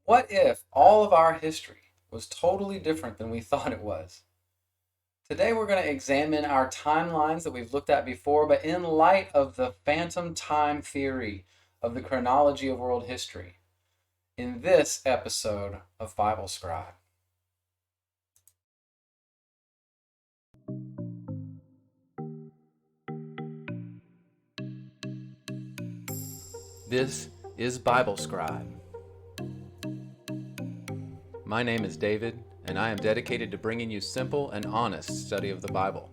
What if all of our history was totally different than we thought it was? Today we're going to examine our timelines that we've looked at before, but in light of the phantom time theory of the chronology of world history in this episode of Bible Scribe. This is Bible Scribe. My name is David, and I am dedicated to bringing you simple and honest study of the Bible.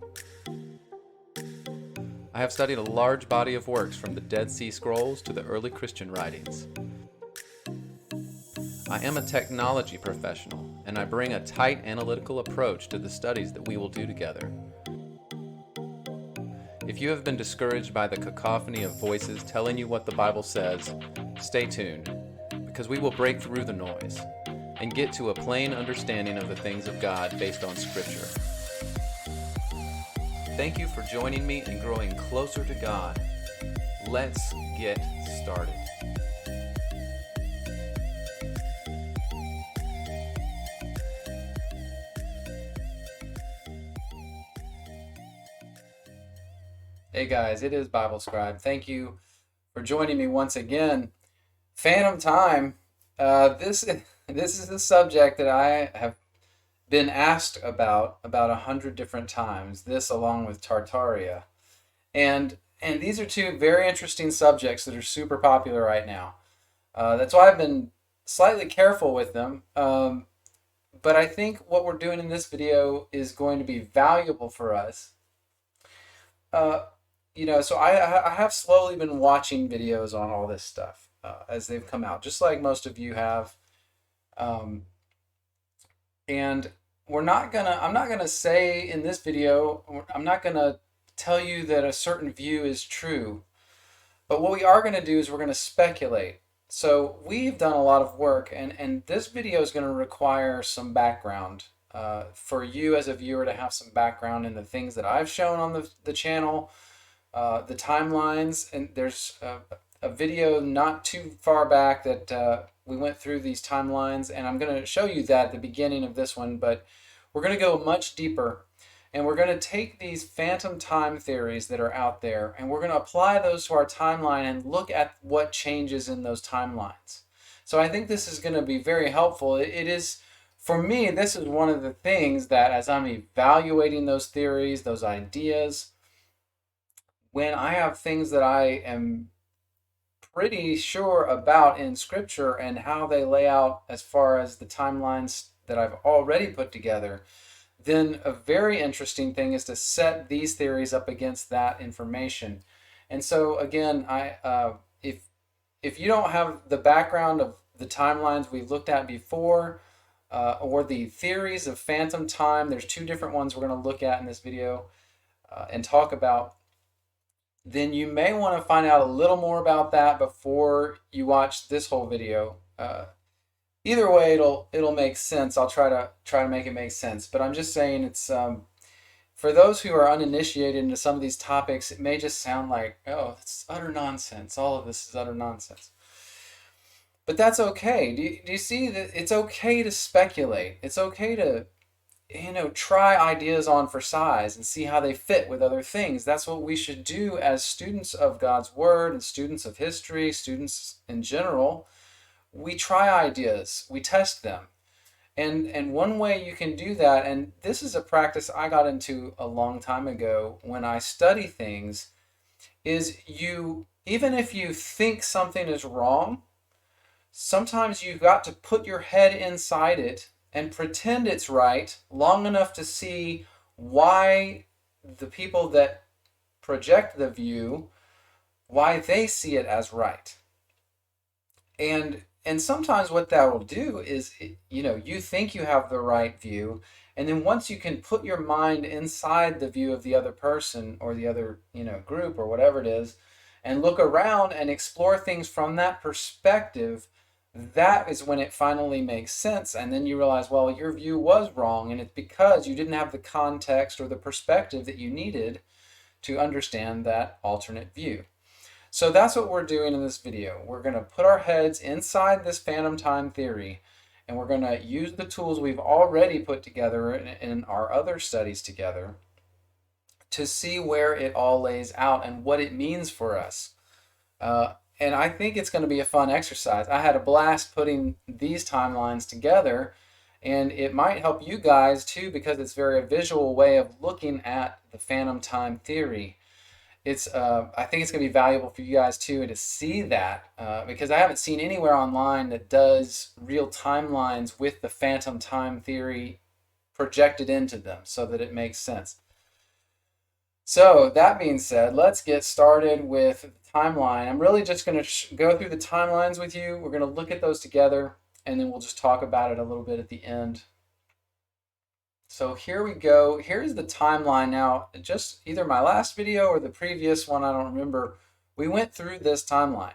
I have studied a large body of works from the Dead Sea Scrolls to the early Christian writings. I am a technology professional, and I bring a tight analytical approach to the studies that we will do together. If you have been discouraged by the cacophony of voices telling you what the Bible says, stay tuned, because we will break through the noise and get to a plain understanding of the things of God based on Scripture. Thank you for joining me in growing closer to God. Let's get started. Hey guys, it is Bible Scribe. Thank you for joining me once again. Phantom time. This is a subject that I have been asked about 100 different times. This along with tartaria, and these are two very interesting subjects that are super popular right now. That's why I've been slightly careful with them. But I think what we're doing in this video is going to be valuable for us. So I have slowly been watching videos on all this stuff as they've come out, just like most of you have. And I'm not gonna say in this video, I'm not gonna tell you that a certain view is true, but what we are gonna do is we're gonna speculate. So we've done a lot of work, and this video is gonna require some background for you as a viewer to have some background in the things that I've shown on the channel. The timelines, and there's a video not too far back that we went through these timelines, and I'm going to show you that at the beginning of this one, but we're going to go much deeper, and we're going to take these phantom time theories that are out there, and we're going to apply those to our timeline and look at what changes in those timelines. So I think this is going to be very helpful. It is, for me, this is one of the things that as I'm evaluating those theories, those ideas, when I have things that I am pretty sure about in Scripture and how they lay out as far as the timelines that I've already put together, then a very interesting thing is to set these theories up against that information. And so again, if you don't have the background of the timelines we've looked at before, or the theories of phantom time, there's two different ones we're going to look at in this video and talk about, then you may want to find out a little more about that before you watch this whole video. Either way, it'll make sense. I'll try to make it make sense. But I'm just saying, it's for those who are uninitiated into some of these topics, it may just sound like, oh, it's utter nonsense. All of this is utter nonsense. But that's okay. Do you see that it's okay to speculate? It's okay to try ideas on for size and see how they fit with other things. That's what we should do as students of God's Word and students of history, students in general. We try ideas, we test them. And one way you can do that, and this is a practice I got into a long time ago when I study things, is even if you think something is wrong, sometimes you've got to put your head inside it and pretend it's right long enough to see why the people that project the view, why they see it as right. And sometimes what that will do is, you think you have the right view, and then once you can put your mind inside the view of the other person or the other, group or whatever it is, and look around and explore things from that perspective, that is when it finally makes sense. And then you realize, well, your view was wrong, and it's because you didn't have the context or the perspective that you needed to understand that alternate view. So that's what we're doing in this video. We're going to put our heads inside this phantom time theory, and we're going to use the tools we've already put together in our other studies together to see where it all lays out and what it means for us. And I think it's going to be a fun exercise. I had a blast putting these timelines together, and it might help you guys too because it's very a visual way of looking at the phantom time theory. I think it's going to be valuable for you guys too to see that because I haven't seen anywhere online that does real timelines with the phantom time theory projected into them so that it makes sense. So that being said, let's get started with the timeline. I'm really just going to go through the timelines with you. We're going to look at those together, and then we'll just talk about it a little bit at the end. So here we go. Here's the timeline now. Just either my last video or the previous one, I don't remember. We went through this timeline.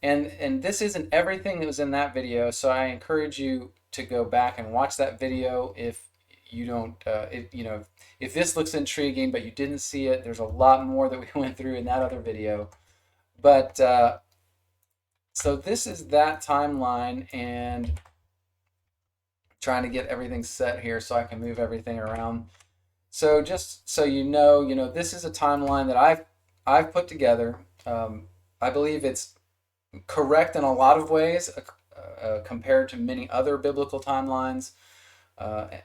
And this isn't everything that was in that video, so I encourage you to go back and watch that video if you don't, if this looks intriguing but you didn't see it. There's a lot more that we went through in that other video. But so this is that timeline, and trying to get everything set here so I can move everything around. So just so you know, this is a timeline that I've put together. I believe it's correct in a lot of ways compared to many other biblical timelines,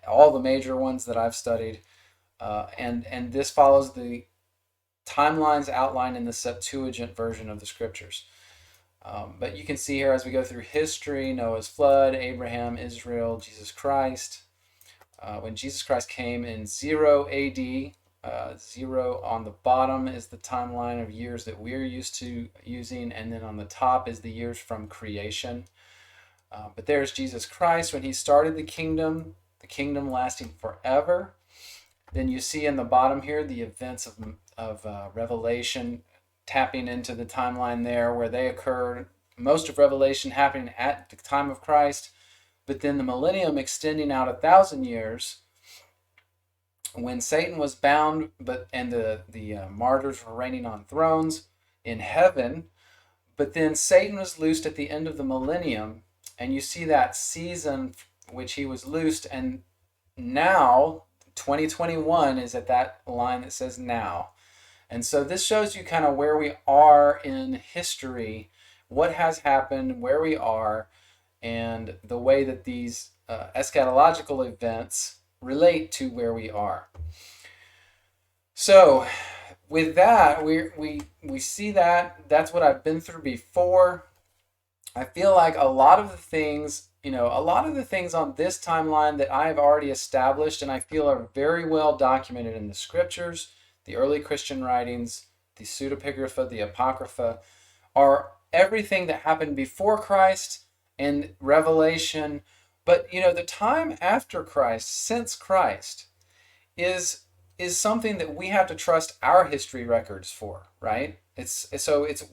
all the major ones that I've studied. And this follows the timelines outlined in the Septuagint version of the scriptures. But you can see here as we go through history, Noah's flood, Abraham, Israel, Jesus Christ. When Jesus Christ came in 0 AD, 0 on the bottom is the timeline of years that we're used to using, and then on the top is the years from creation. But there's Jesus Christ when he started the kingdom lasting forever. Then you see in the bottom here the events of Revelation, tapping into the timeline there where they occurred. Most of Revelation happening at the time of Christ, but then the millennium extending out 1,000 years when Satan was bound, and the martyrs were reigning on thrones in heaven. But then Satan was loosed at the end of the millennium, and you see that season which he was loosed, and now 2021 is at that line that says now. And so this shows you kind of where we are in history, what has happened, where we are, and the way that these eschatological events relate to where we are. So with that, we see that's what I've been through before. I feel like a lot of the things on this timeline that I've already established and I feel are very well documented in the scriptures, the early Christian writings, the pseudepigrapha, the apocrypha, are everything that happened before Christ and Revelation. But the time after Christ, since Christ, is something that we have to trust our history records for, right?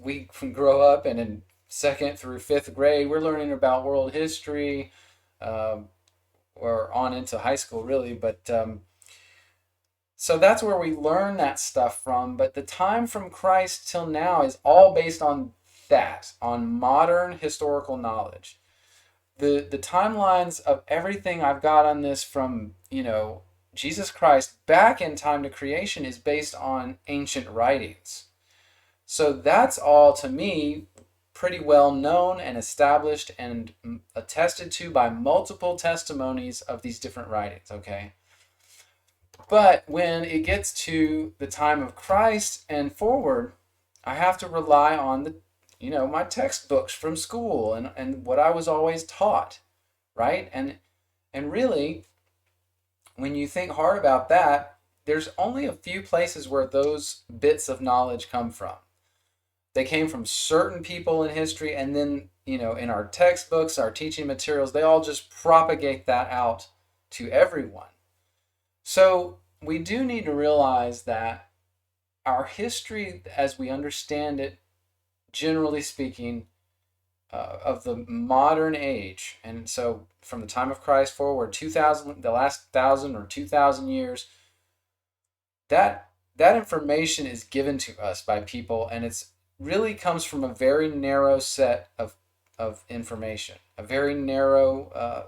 We can grow up, and in 2nd through 5th grade, we're learning about world history, or on into high school, really. But so that's where we learn that stuff from. But the time from Christ till now is all based on that, on modern historical knowledge. The timelines of everything I've got on this from, Jesus Christ back in time to creation is based on ancient writings. So that's all, to me, pretty well known and established and attested to by multiple testimonies of these different writings, okay? But when it gets to the time of Christ and forward, I have to rely on my textbooks from school and what I was always taught, right? And really, when you think hard about that, there's only a few places where those bits of knowledge come from. They came from certain people in history, and then, in our textbooks, our teaching materials, they all just propagate that out to everyone. So we do need to realize that our history, as we understand it, generally speaking, of the modern age, and so from the time of Christ forward, the last 1,000 or 2,000 years, that information is given to us by people, and it's really comes from a very narrow set of information, a very narrow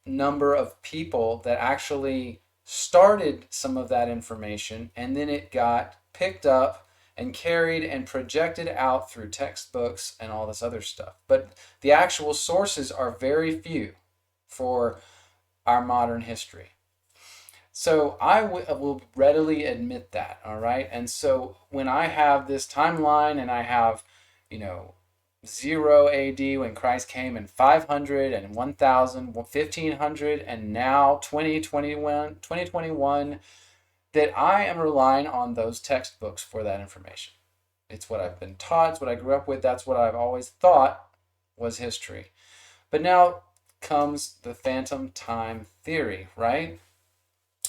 number of people that actually started some of that information, and then it got picked up and carried and projected out through textbooks and all this other stuff. But the actual sources are very few for our modern history. So I will readily admit that, all right? And so when I have this timeline and I have, 0 AD when Christ came, and 500 and 1000, 1500, and now 2021, that I am relying on those textbooks for that information. It's what I've been taught, it's what I grew up with, that's what I've always thought was history. But now comes the phantom time theory, right?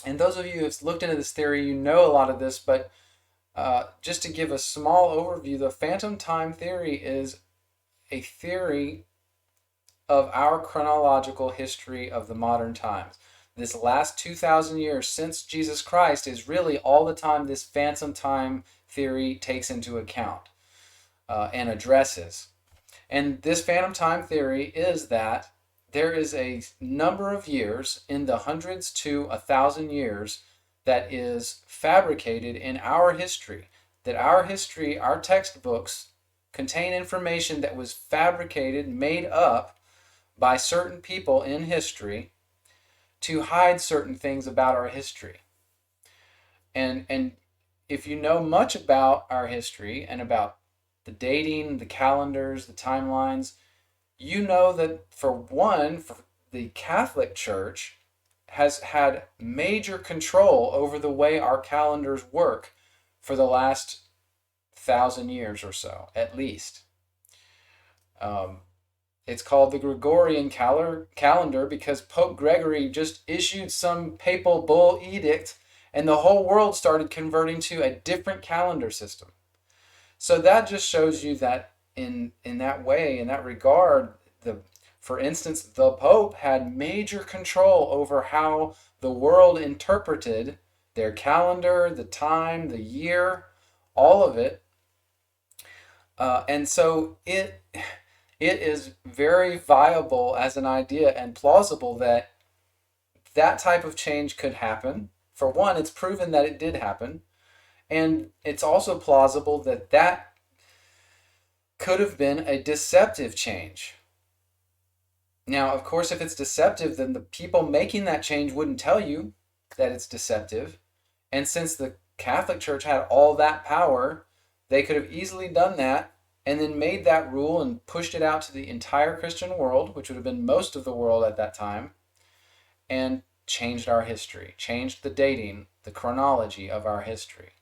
And those of you who have looked into this theory, you know a lot of this, but just to give a small overview, the phantom time theory is a theory of our chronological history of the modern times. This last 2,000 years since Jesus Christ is really all the time this phantom time theory takes into account and addresses. And this phantom time theory is that there is a number of years in the hundreds to 1,000 years that is fabricated in our history, that our history, our textbooks contain information that was fabricated, made up by certain people in history to hide certain things about our history. And if you know much about our history and about the dating, the calendars, the timelines, you know that for the Catholic Church has had major control over the way our calendars work for the last 1,000 years or so, at least. It's called the Gregorian calendar because Pope Gregory just issued some papal bull edict and the whole world started converting to a different calendar system. So that just shows you that in that way, in that regard, for instance, the Pope had major control over how the world interpreted their calendar, the time, the year, all of it. And so it is very viable as an idea and plausible that that type of change could happen. For one, it's proven that it did happen. And it's also plausible that that could have been a deceptive change. Now, of course, if it's deceptive, then the people making that change wouldn't tell you that it's deceptive. And since the Catholic Church had all that power, they could have easily done that and then made that rule and pushed it out to the entire Christian world, which would have been most of the world at that time, and changed our history, changed the dating, the chronology of our history.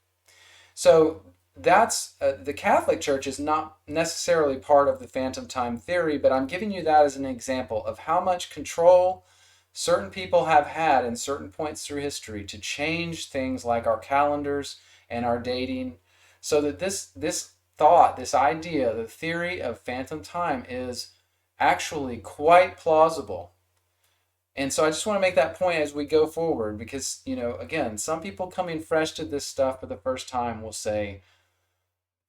So that's the Catholic Church is not necessarily part of the phantom time theory, but I'm giving you that as an example of how much control certain people have had in certain points through history to change things like our calendars and our dating, so that this thought, this idea, the theory of phantom time is actually quite plausible. And so I just want to make that point as we go forward because, again, some people coming fresh to this stuff for the first time will say,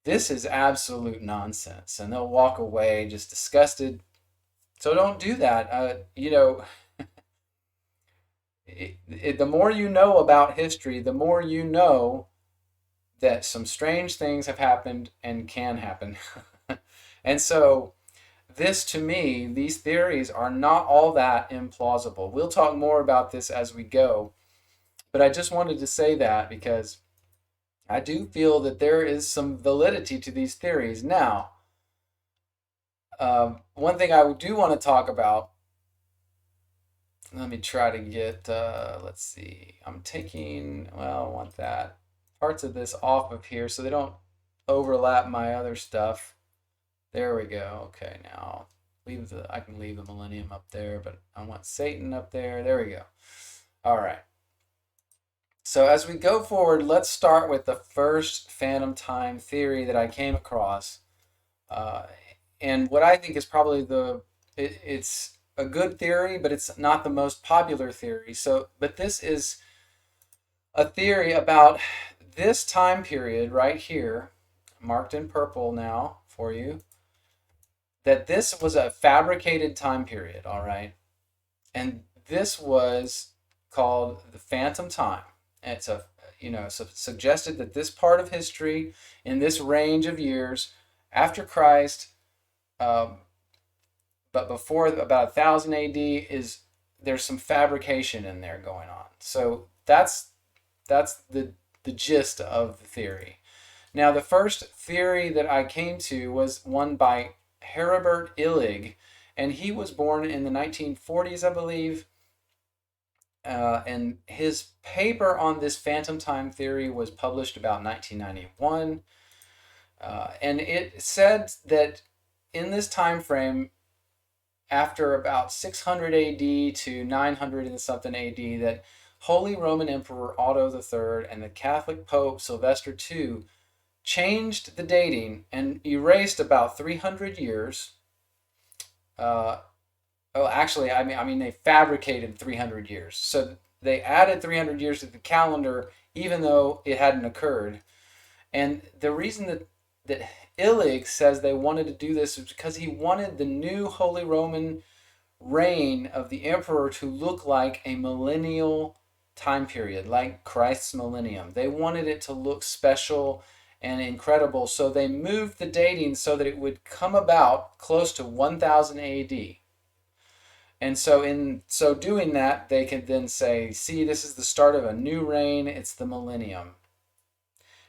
this is absolute nonsense, and they'll walk away just disgusted. So don't do that. The more you know about history, the more you know that some strange things have happened and can happen. And so this, to me, these theories are not all that implausible. We'll talk more about this as we go, but I just wanted to say that because I do feel that there is some validity to these theories. Now, one thing I do want to talk about, let me try to get, let's see, I want that parts of this off of here so they don't overlap my other stuff. There we go. Okay, now I can leave the millennium up there, but I want Satan up there. There we go. All right. So as we go forward, let's start with the first phantom time theory that I came across. And what I think is probably it's a good theory, but it's not the most popular theory. But this is a theory about this time period right here, marked in purple now for you, that this was a fabricated time period, all right? And this was called the phantom time. And it's suggested that this part of history in this range of years after Christ, but before about 1000 AD, there's some fabrication in there going on. So that's the gist of the theory. Now, the first theory that I came to was one by Herbert Illig, and he was born in the 1940s, I believe. And his paper on this phantom time theory was published about 1991. And it said that in this time frame, after about 600 AD to 900 and something AD, that Holy Roman Emperor Otto III and the Catholic Pope Sylvester II changed the dating and erased about 300 years. They fabricated 300 years. So they added 300 years to the calendar, even though it hadn't occurred. And the reason that Illig says they wanted to do this is because he wanted the new Holy Roman reign of the emperor to look like a millennial time period, like Christ's millennium. They wanted it to look special and incredible, so they moved the dating so that it would come about close to 1000 AD. And so in so doing that, they could then say, see, this is the start of a new reign, it's the millennium,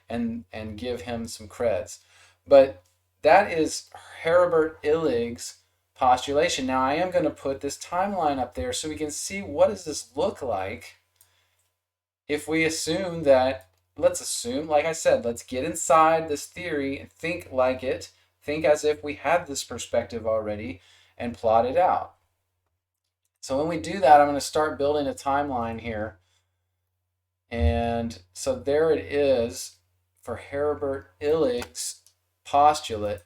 and give him some creds. But that is Herbert Illig's postulation. Now, I am going to put this timeline up there so we can see what does this look like if we assume that, let's assume, like I said, let's get inside this theory and think like it, think as if we had this perspective already, and plot it out. So when we do that, I'm going to start building a timeline here. And so there it is for Herbert Illig's postulate.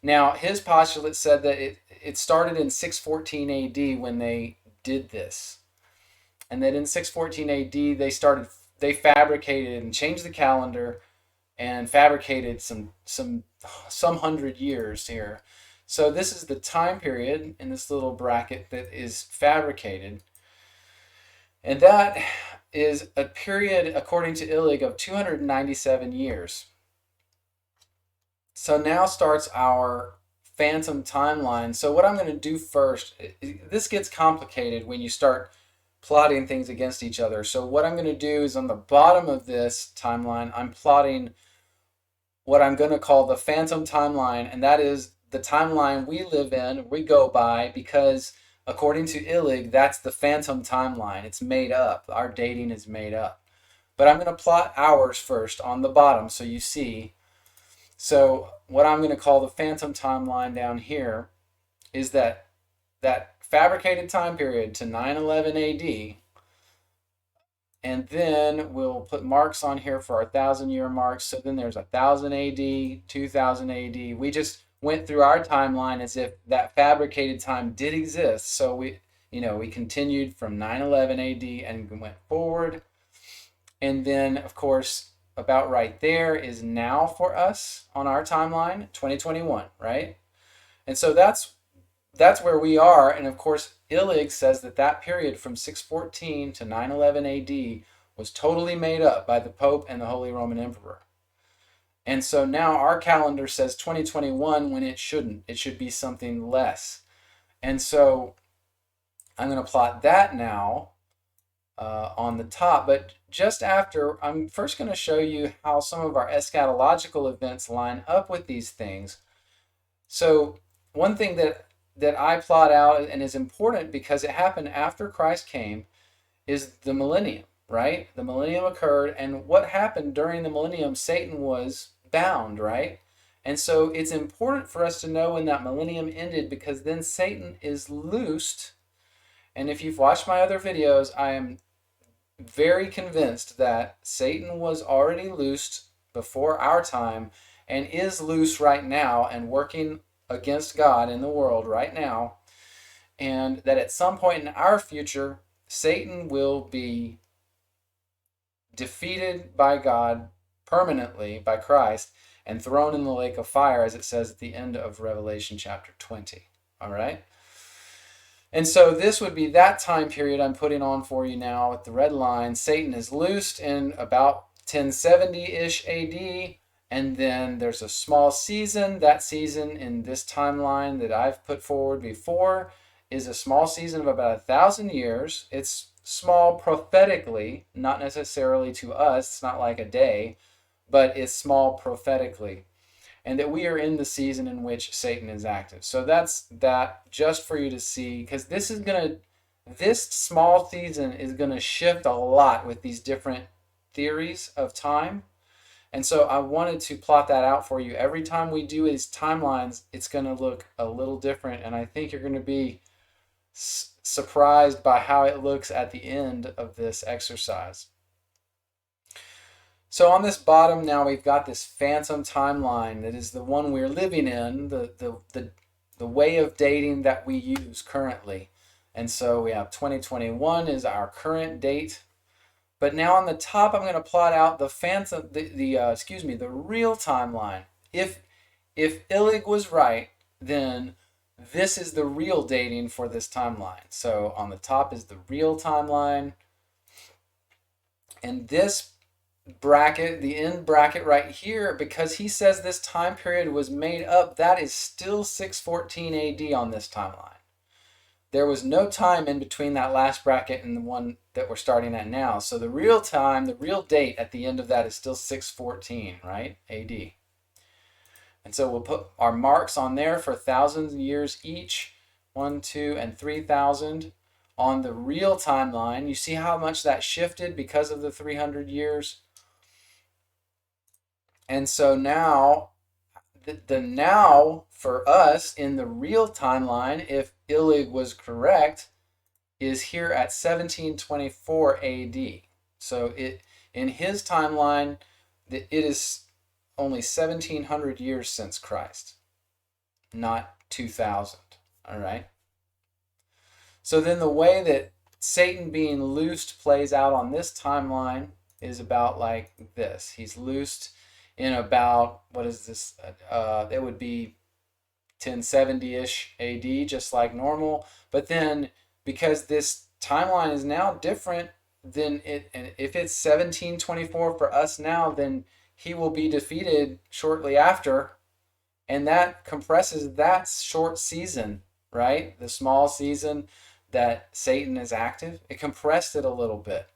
Now, his postulate said that it started in 614 AD when they did this. And that in 614 AD, they fabricated and changed the calendar and fabricated some hundred years here. So this is the time period in this little bracket that is fabricated. And that is a period, according to Illig, of 297 years. So now starts our phantom timeline. So what I'm going to do first, this gets complicated when you start plotting things against each other. So what I'm going to do is on the bottom of this timeline, I'm plotting what I'm going to call the phantom timeline, and that is the timeline we live in, we go by, because according to Illig, that's the phantom timeline. It's made up. Our dating is made up. But I'm going to plot ours first on the bottom so you see. So what I'm going to call the phantom timeline down here is that fabricated time period to 911 AD. And then we'll put marks on here for our 1000-year marks. So then there's 1000 AD, 2000 AD. We just went through our timeline as if that fabricated time did exist. So we continued from 911 AD and went forward. And then, of course, about right there is now for us on our timeline, 2021, right? And so that's where we are. And of course, Illig says that period from 614 to 911 AD was totally made up by the Pope and the Holy Roman Emperor. And so now our calendar says 2021 when it shouldn't. It should be something less. And so I'm going to plot that now on the top. But just after, I'm first going to show you how some of our eschatological events line up with these things. So one thing that I plot out and is important because it happened after Christ came is the millennium, right? The millennium occurred, and what happened during the millennium, Satan was bound, right? And so it's important for us to know when that millennium ended, because then Satan is loosed. And if you've watched my other videos, I am very convinced that Satan was already loosed before our time and is loose right now and working against God in the world right now. And that at some point in our future, Satan will be defeated by God permanently, by Christ, and thrown in the lake of fire, as it says at the end of Revelation chapter 20. All right? And so this would be that time period I'm putting on for you now with the red line. Satan is loosed in about 1070-ish AD, and then there's a small season. That season in this timeline that I've put forward before is a small season of about 1,000 years. It's small prophetically, not necessarily to us. It's not like a day, but it's small prophetically. And that we are in the season in which Satan is active. So that's that, just for you to see, because this small season is going to shift a lot with these different theories of time. And so I wanted to plot that out for you. Every time we do these timelines, it's going to look a little different. And I think you're going to be surprised by how it looks at the end of this exercise. So on this bottom now, we've got this phantom timeline that is the one we're living in, the way of dating that we use currently. And so we have 2021 is our current date. But now on the top, I'm going to plot out the phantom, the real timeline. If Illig was right, then this is the real dating for this timeline. So on the top is the real timeline, and this bracket, the end bracket right here, because he says this time period was made up, that is still 614 AD on this timeline. There was no time in between that last bracket and the one that we're starting at now. So the real time, the real date at the end of that is still 614, right? AD. And so we'll put our marks on there for 1,000 years each, 1, 2, and 3,000 on the real timeline. You see how much that shifted because of the 300 years? And so now, the now for us in the real timeline, if Illig was correct, is here at 1724 AD. So in his timeline, it is only 1,700 years since Christ, not 2,000. All right. So then the way that Satan being loosed plays out on this timeline is about like this. He's loosed in about, what is this? It would be 1070-ish AD, just like normal. But then because this timeline is now different, then and if it's 1724 for us now, then he will be defeated shortly after. And that compresses that short season, right? The small season that Satan is active. It compressed it a little bit.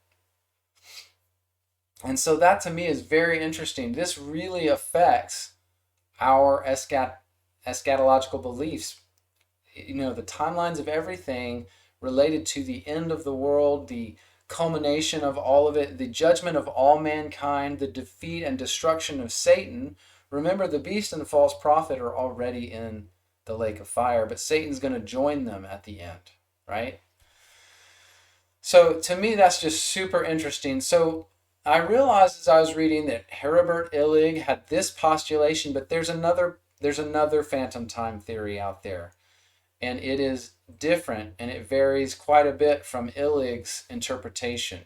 And so that to me is very interesting. This really affects our eschatological beliefs. You know, the timelines of everything related to the end of the world, the culmination of all of it, the judgment of all mankind, the defeat and destruction of Satan. Remember, the beast and the false prophet are already in the lake of fire, but Satan's going to join them at the end, right? So to me, that's just super interesting. So I realized as I was reading that Heribert Illig had this postulation, but there's another phantom time theory out there, and it is different, and it varies quite a bit from Illig's interpretation.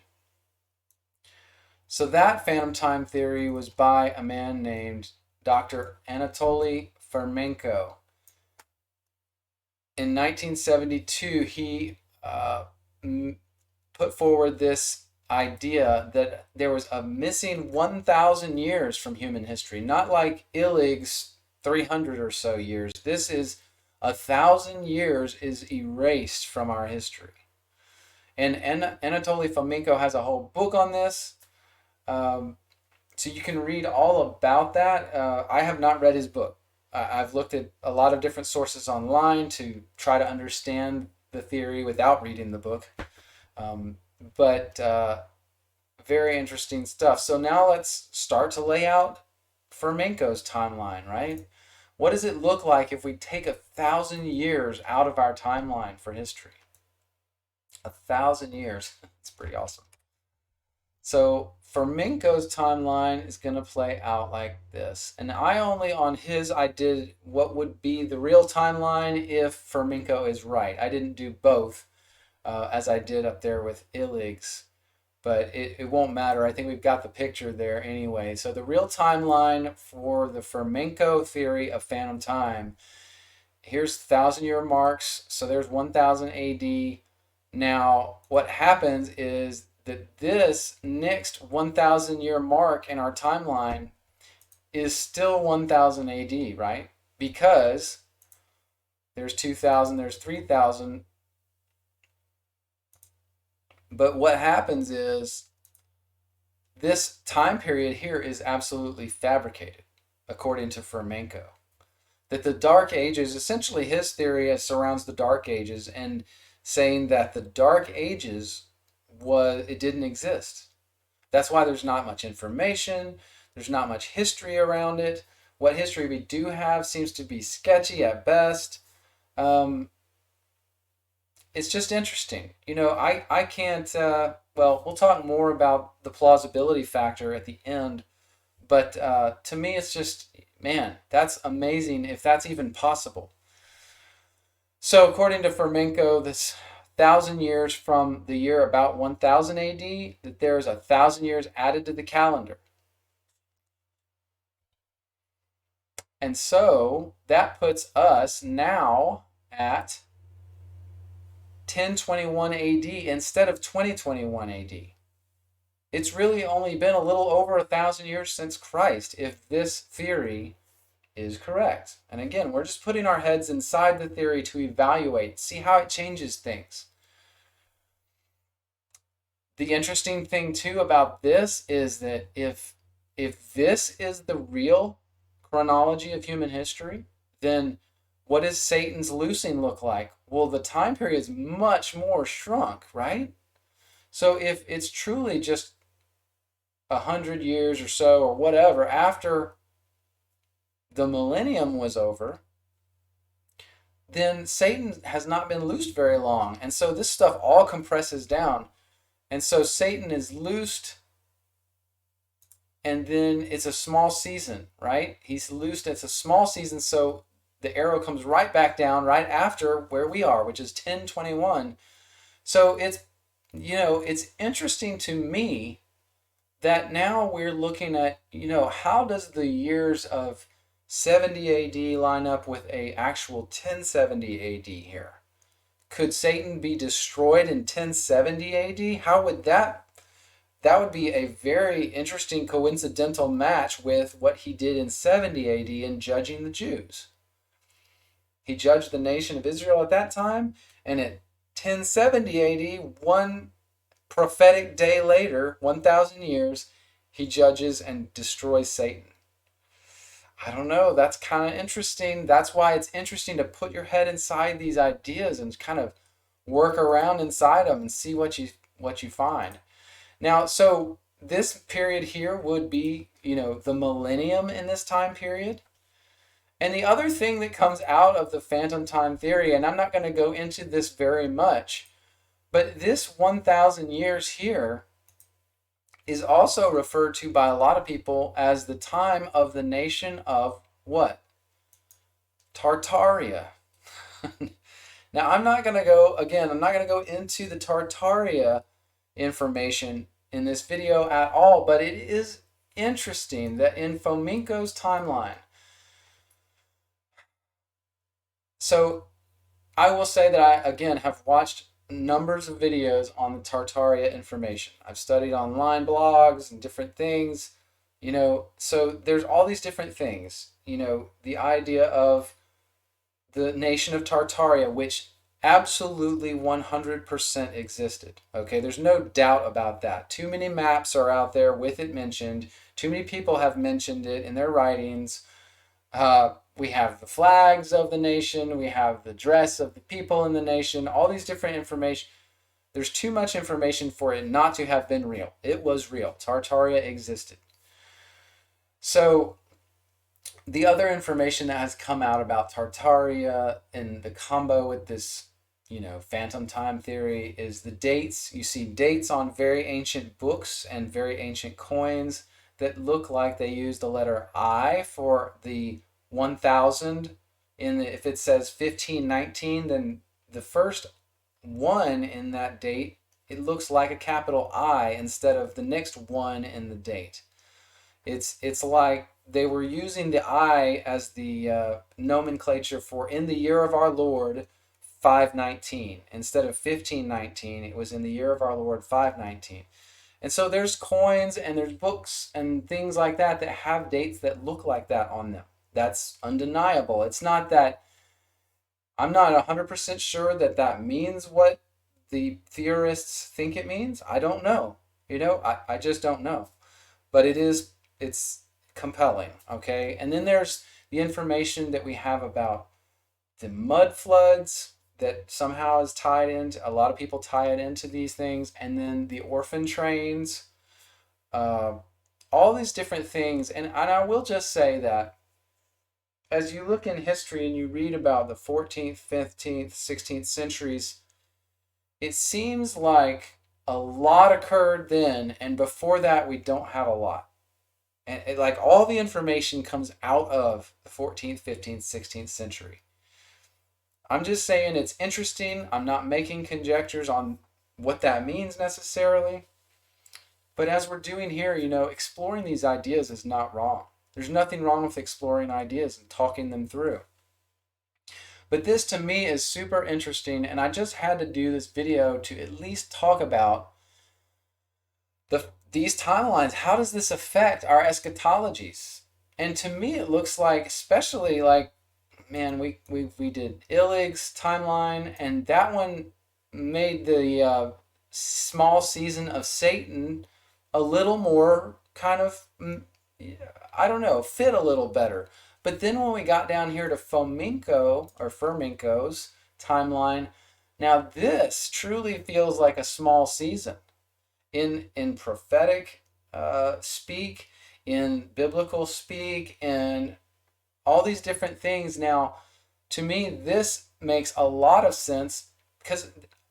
So that phantom time theory was by a man named Dr. Anatoly Fomenko. In 1972, he put forward this idea that there was a missing 1,000 years from human history, not like Illig's 300 or so years. This is 1,000 years is erased from our history. And Anatoly Fomenko has a whole book on this. So you can read all about that. I have not read his book. I've looked at a lot of different sources online to try to understand the theory without reading the book. But very interesting stuff. So now let's start to lay out Fomenko's timeline, right? What does it look like if we take 1,000 years out of our timeline for history? 1,000 years. It's pretty awesome. So Fomenko's timeline is going to play out like this. And I did what would be the real timeline if Fomenko is right. I didn't do both as I did up there with Illig's but it won't matter. I think we've got the picture there anyway. So the real timeline for the Fomenko theory of phantom time, here's 1,000-year marks. So there's 1000 AD. Now, what happens is that this next 1,000-year mark in our timeline is still 1000 AD, right? Because there's 2000, there's 3000. But what happens is this time period here is absolutely fabricated, according to Fomenko. That the Dark Ages, essentially his theory surrounds the Dark Ages and saying that the Dark Ages it didn't exist. That's why there's not much information, there's not much history around it. What history we do have seems to be sketchy at best. It's just interesting. I can't, well, we'll talk more about the plausibility factor at the end, but to me, it's just, man, that's amazing if that's even possible. So according to Fomenko, this 1,000 years from the year about 1000 AD, that there's 1,000 years added to the calendar. And so that puts us now at 1021 AD instead of 2021 AD. It's really only been a little over 1,000 years since Christ, if this theory is correct. And again, we're just putting our heads inside the theory to evaluate, see how it changes things. The interesting thing too about this is that if this is the real chronology of human history, then what does Satan's loosing look like? Well, the time period is much more shrunk, right? So if it's truly just 100 years or so or whatever after the millennium was over, then Satan has not been loosed very long. And so this stuff all compresses down. And so Satan is loosed, and then it's a small season, right? He's loosed, it's a small season, so the arrow comes right back down right after where we are, which is 1021. So it's interesting to me that now we're looking at, how does the years of 70 AD line up with a actual 1070 AD here? Could Satan be destroyed in 1070 AD? How would that would be a very interesting coincidental match with what he did in 70 AD in judging the Jews. He judged the nation of Israel at that time, and at 1070 AD, one prophetic day later, 1,000 years, he judges and destroys Satan. I don't know, that's kind of interesting. That's why it's interesting to put your head inside these ideas and kind of work around inside them and see what you find. Now, so this period here would be, the millennium in this time period. And the other thing that comes out of the phantom time theory, and I'm not going to go into this very much, but this 1,000 years here is also referred to by a lot of people as the time of the nation of what? Tartaria. Now, I'm not going to go into the Tartaria information in this video at all, but it is interesting that in Fomenko's timeline, so I will say that I, again, have watched numbers of videos on the Tartaria information. I've studied online blogs and different things, so there's all these different things, the idea of the nation of Tartaria, which absolutely 100% existed. Okay, there's no doubt about that. Too many maps are out there with it mentioned. Too many people have mentioned it in their writings. We have the flags of the nation. We have the dress of the people in the nation. All these different information. There's too much information for it not to have been real. It was real. Tartaria existed. So the other information that has come out about Tartaria and the combo with this, phantom time theory is the dates. You see dates on very ancient books and very ancient coins that look like they use the letter I for the 1000. If it says 1519, then the first one in that date it looks like a capital I instead of the next one in the date. It's like they were using the I as the nomenclature for in the year of our Lord 519 instead of 1519. It was in the year of our Lord 519. And so there's coins and there's books and things like that that have dates that look like that on them. That's undeniable. It's not that I'm not 100% sure that that means what the theorists think it means. I don't know. I just don't know. But it's compelling, okay? And then there's the information that we have about the mud floods that somehow is tied into, a lot of people tie it into these things, and then the orphan trains, uh, all these different things. And I will just say that as you look in history and you read about the 14th, 15th, 16th centuries, it seems like a lot occurred then, and before that, we don't have a lot. And like all the information comes out of the 14th, 15th, 16th century. I'm just saying it's interesting. I'm not making conjectures on what that means necessarily. But as we're doing here, exploring these ideas is not wrong. There's nothing wrong with exploring ideas and talking them through. But this to me is super interesting, and I just had to do this video to at least talk about these timelines. How does this affect our eschatologies? And to me, it looks like, especially like, man, we did Illig's timeline, and that one made the small season of Satan a little more kind of, I don't know, fit a little better. But then when we got down here to Fomenko's timeline, now this truly feels like a small season in prophetic speak, in biblical speak, and all these different things. Now, to me, this makes a lot of sense because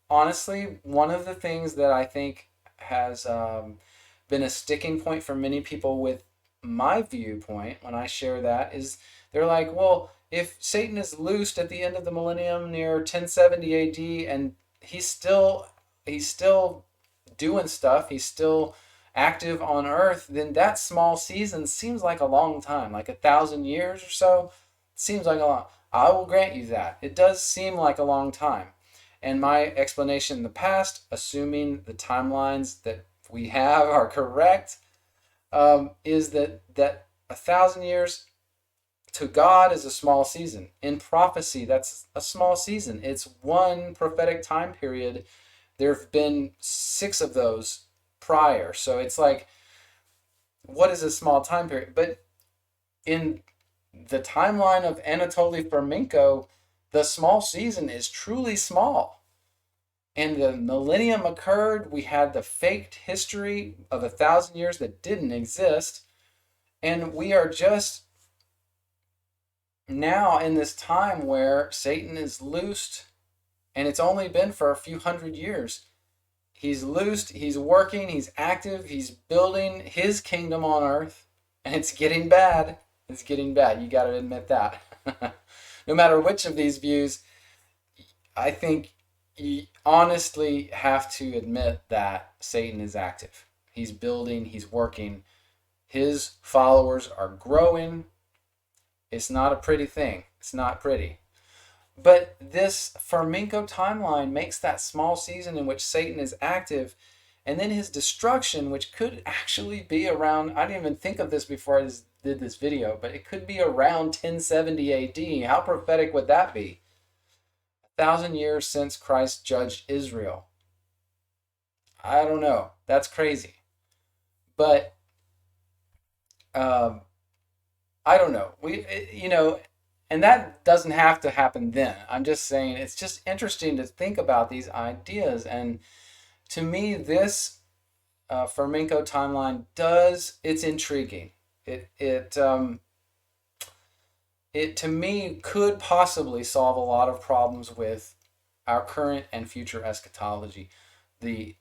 honestly, one of the things that I think has been a sticking point for many people with my viewpoint when I share that is they're like, well, if Satan is loosed at the end of the millennium near 1070 AD and he's still doing stuff, he's still active on earth, then that small season seems like a long time, like 1,000 years or so. It seems like a long. I will grant you that. It does seem like a long time. And my explanation in the past, assuming the timelines that we have are correct, is that 1,000 years to God is a small season. In prophecy, that's a small season. It's one prophetic time period. There have been 6 of those prior. So it's like, what is a small time period? But in the timeline of Anatoly Fomenko, the small season is truly small. And the millennium occurred. We had the faked history of 1,000 years that didn't exist. And we are just now in this time where Satan is loosed, and it's only been for a few hundred years. He's loosed, he's working, he's active, he's building his kingdom on earth, and it's getting bad. It's getting bad. You got to admit that. No matter which of these views, I think you honestly have to admit that Satan is active. He's building, he's working. His followers are growing. It's not a pretty thing. It's not pretty. But this Fomenko timeline makes that small season in which Satan is active, and then his destruction, which could actually be around, I didn't even think of this before I did this video, but it could be around 1070 AD. How prophetic would that be? 1,000 years since Christ judged Israel. I don't know. That's crazy. But I don't know. And that doesn't have to happen then. I'm just saying it's just interesting to think about these ideas. And to me, this Fomenko timeline it's intriguing. It to me could possibly solve a lot of problems with our current and future eschatology. The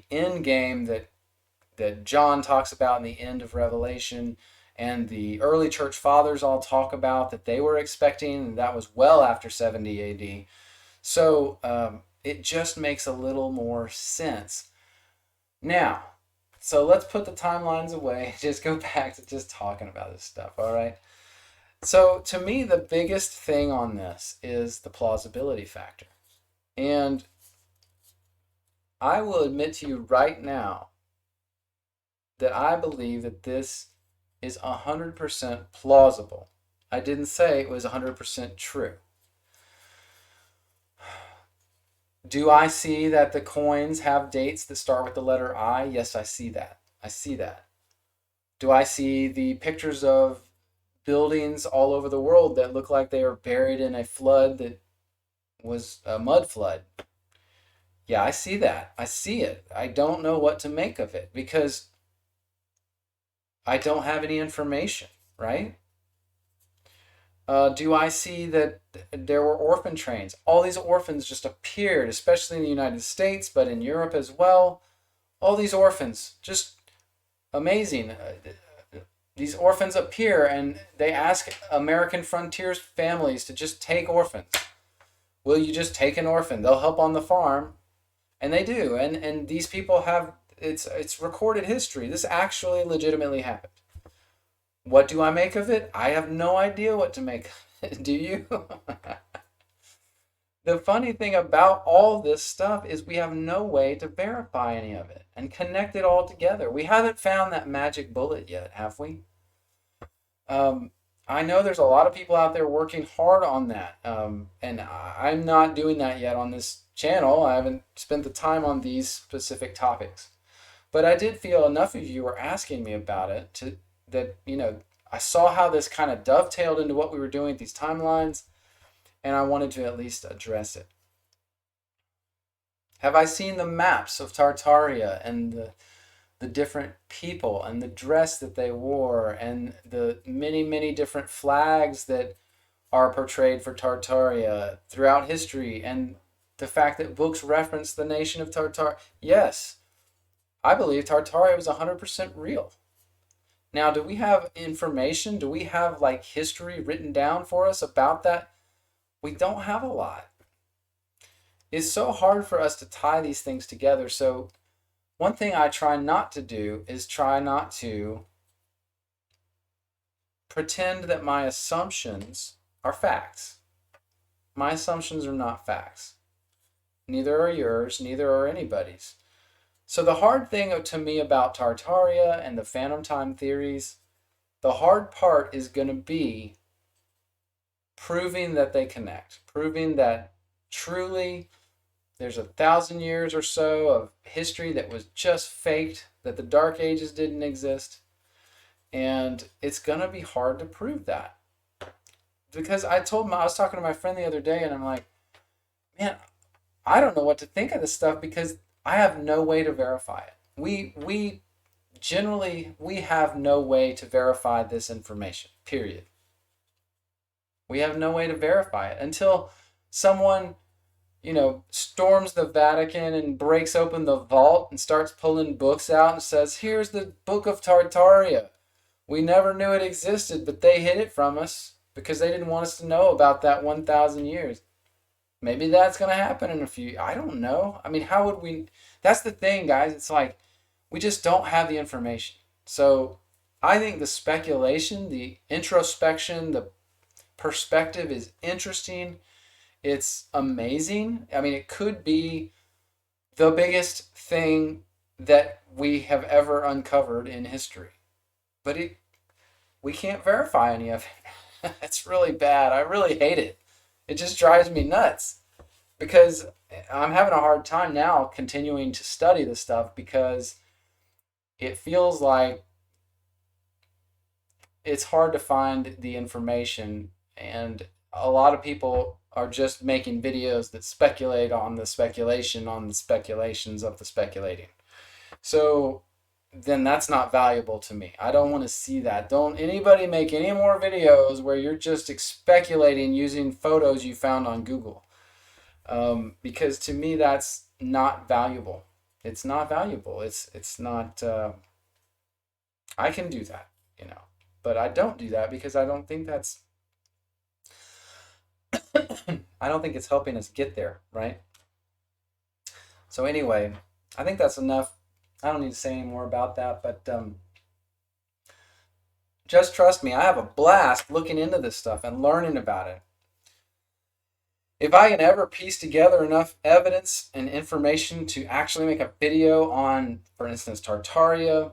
end game that John talks about in the end of Revelation, and the early church fathers all talk about that they were expecting, and that was well after 70 AD. So it just makes a little more sense. Now, so let's put the timelines away. Just go back to just talking about this stuff, all right? So to me, the biggest thing on this is the plausibility factor. And I will admit to you right now that I believe that this is 100% plausible. I didn't say it was 100% true. Do I see that the coins have dates that start with the letter I? Yes, I see that. I see that. Do I see the pictures of buildings all over the world that look like they are buried in a flood that was a mud flood? Yeah, I see that. I see it. I don't know what to make of it because I don't have any information, right? Do I see that there were orphan trains? All these orphans just appeared, especially in the United States, but in Europe as well. All these orphans, just amazing. These orphans appear and they ask American frontiers families to just take orphans. Will you just take an orphan? They'll help on the farm. And they do. And these people have, it's recorded history. This actually legitimately happened. What do I make of it? I have no idea what to make of it. Do you? The funny thing about all this stuff is we have no way to verify any of it and connect it all together. We haven't found that magic bullet yet, have we? I know there's a lot of people out there working hard on that, and I'm not doing that yet on this channel. I haven't spent the time on these specific topics. But I did feel enough of you were asking me about it that, I saw how this kind of dovetailed into what we were doing with these timelines, and I wanted to at least address it. Have I seen the maps of Tartaria and the different people and the dress that they wore and the many, many different flags that are portrayed for Tartaria throughout history, and the fact that books reference the nation of Tartaria? Yes, I believe Tartaria was 100% real. Now, do we have information? Do we have like history written down for us about that? We don't have a lot. It's so hard for us to tie these things together. So one thing I try not to do is try not to pretend that my assumptions are facts. My assumptions are not facts. Neither are yours, neither are anybody's. So the hard thing to me about Tartaria and the phantom time theories, the hard part is going to be proving that they connect, proving that truly there's 1,000 years or so of history that was just faked, that the Dark Ages didn't exist. And it's going to be hard to prove that. Because I was talking to my friend the other day, and I'm like, man, I don't know what to think of this stuff because I have no way to verify it. We have no way to verify this information, period. We have no way to verify it until someone, storms the Vatican and breaks open the vault and starts pulling books out and says, here's the Book of Tartaria. We never knew it existed, but they hid it from us because they didn't want us to know about that 1,000 years. Maybe that's going to happen in a few. I don't know. I mean, how would we? That's the thing, guys. It's like we just don't have the information. So I think the speculation, the introspection, the perspective is interesting. It's amazing. I mean, it could be the biggest thing that we have ever uncovered in history. But we can't verify any of it. It's really bad. I really hate it. It just drives me nuts because I'm having a hard time now continuing to study this stuff because it feels like it's hard to find the information, and a lot of people are just making videos that speculate on the speculation on the speculations of the speculating. So then that's not valuable to me. I don't want to see that. Don't anybody make any more videos where you're just speculating using photos you found on Google. Because to me, that's not valuable. It's not valuable. It's not, I can do that, but I don't do that because I don't think that's, I don't think it's helping us get there, right? So anyway, I think that's enough. I don't need to say any more about that, but just trust me, I have a blast looking into this stuff and learning about it. If I can ever piece together enough evidence and information to actually make a video on, for instance, Tartaria,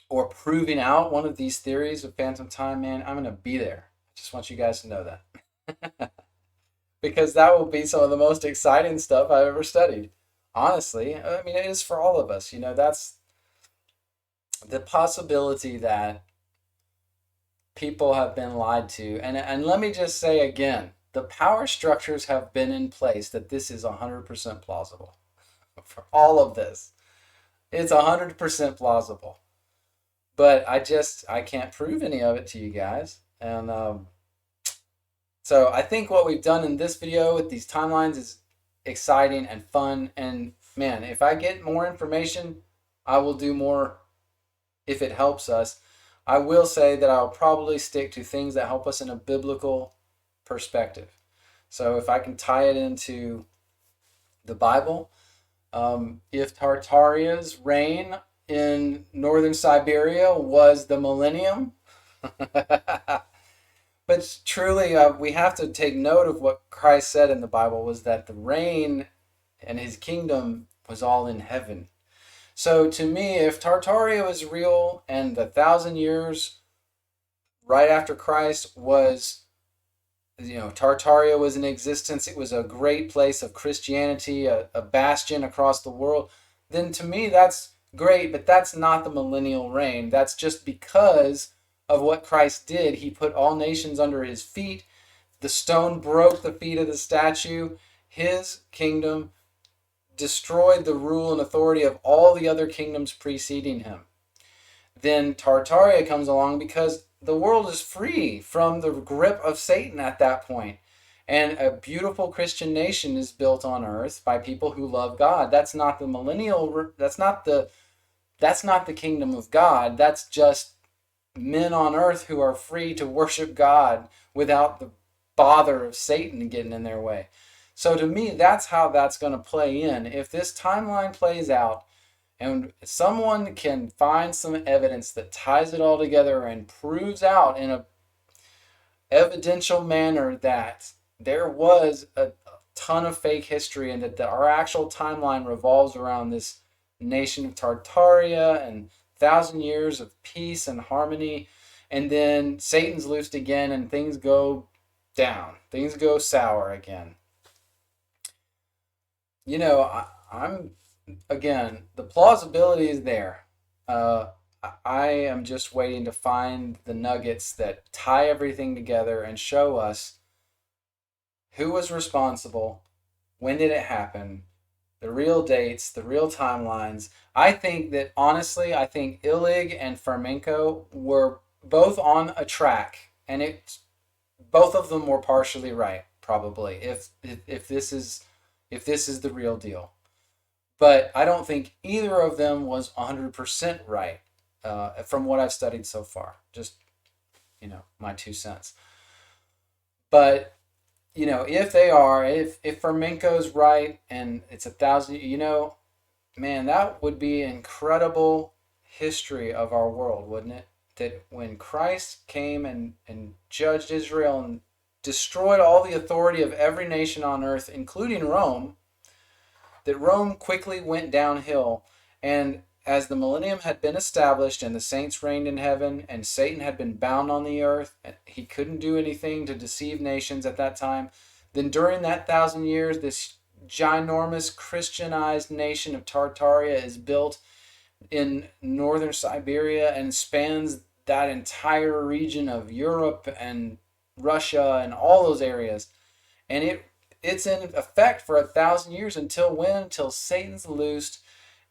or proving out one of these theories of phantom time, man, I'm going to be there. I just want you guys to know that. Because that will be some of the most exciting stuff I've ever studied. Honestly, I mean, it is for all of us. That's the possibility that people have been lied to. And let me just say again, the power structures have been in place that this is 100% plausible. For all of this, it's 100% plausible. But I can't prove any of it to you guys. And so I think what we've done in this video with these timelines is exciting and fun. And man, if I get more information, I will do more if it helps us. I will say that I'll probably stick to things that help us in a biblical perspective. So if I can tie it into the Bible, if Tartaria's reign in northern Siberia was the millennium, but truly we have to take note of what Christ said in the Bible was that the reign and his kingdom was all in heaven. So to me, if Tartaria was real and the 1,000 years right after Christ was, Tartaria was in existence, it was a great place of Christianity, a bastion across the world, then to me that's great, but that's not the millennial reign. That's just because of what Christ did. He put all nations under his feet. The stone broke the feet of the statue. His kingdom destroyed the rule and authority of all the other kingdoms preceding him. Then Tartaria comes along because the world is free from the grip of Satan at that point. And a beautiful Christian nation is built on earth by people who love God. That's not the millennial, that's not the kingdom of God. That's just men on earth who are free to worship God without the bother of Satan getting in their way. So to me, that's how that's going to play in. If this timeline plays out and someone can find some evidence that ties it all together and proves out in a evidential manner that there was a ton of fake history and that our actual timeline revolves around this nation of Tartaria and 1,000 years of peace and harmony, and then Satan's loosed again and things go down, things go sour again. I'm again, the plausibility is there. I am just waiting to find the nuggets that tie everything together and show us who was responsible, when did it happen, the real dates, the real timelines. I think that honestly, I think Illig and Fomenko were both on a track, and both of them were partially right, probably, if this is the real deal. But I don't think either of them was 100% right from what I've studied so far. Just, my 2 cents. But, if they are, if Fomenko's right and it's 1,000, man, that would be incredible history of our world, wouldn't it? That when Christ came and judged Israel and destroyed all the authority of every nation on earth, including Rome, that Rome quickly went downhill. And as the millennium had been established and the saints reigned in heaven and Satan had been bound on the earth, he couldn't do anything to deceive nations at that time. Then during that 1,000 years, this ginormous Christianized nation of Tartaria is built in northern Siberia and spans that entire region of Europe and Russia and all those areas. And it's in effect for 1,000 years until when? Until Satan's loosed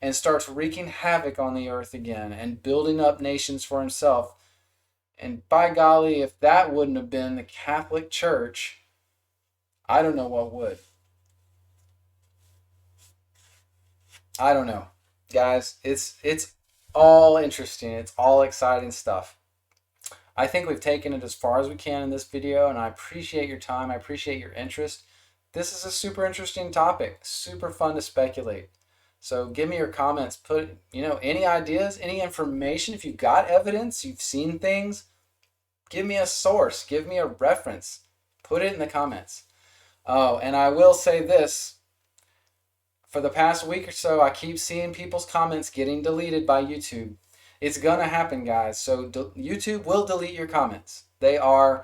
and starts wreaking havoc on the earth again and building up nations for himself. And by golly, if that wouldn't have been the Catholic Church, I don't know what would. I don't know. Guys, it's all interesting. It's all exciting stuff. I think we've taken it as far as we can in this video, and I appreciate your time. I appreciate your interest. this is a super interesting topic, super fun to speculate. So give me your comments. Put, any ideas, any information. If you've got evidence, you've seen things, give me a source, give me a reference. Put it in the comments. Oh, and I will say this. For the past week or so, I keep seeing people's comments getting deleted by YouTube. It's going to happen, guys. So YouTube will delete your comments. I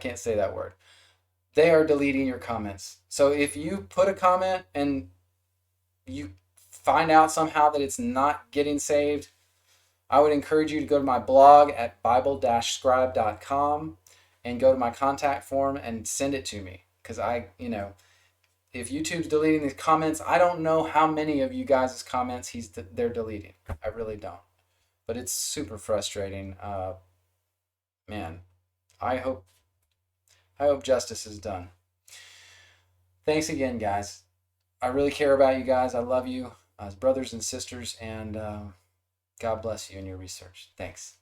can't say that word. They are deleting your comments. So if you put a comment and you find out somehow that it's not getting saved, I would encourage you to go to my blog at bible-scribe.com and go to my contact form and send it to me. Because if YouTube's deleting these comments, I don't know how many of you guys' comments they're deleting. I really don't. But it's super frustrating. Man, I hope justice is done. Thanks again, guys. I really care about you guys. I love you as brothers and sisters, and God bless you in your research. Thanks.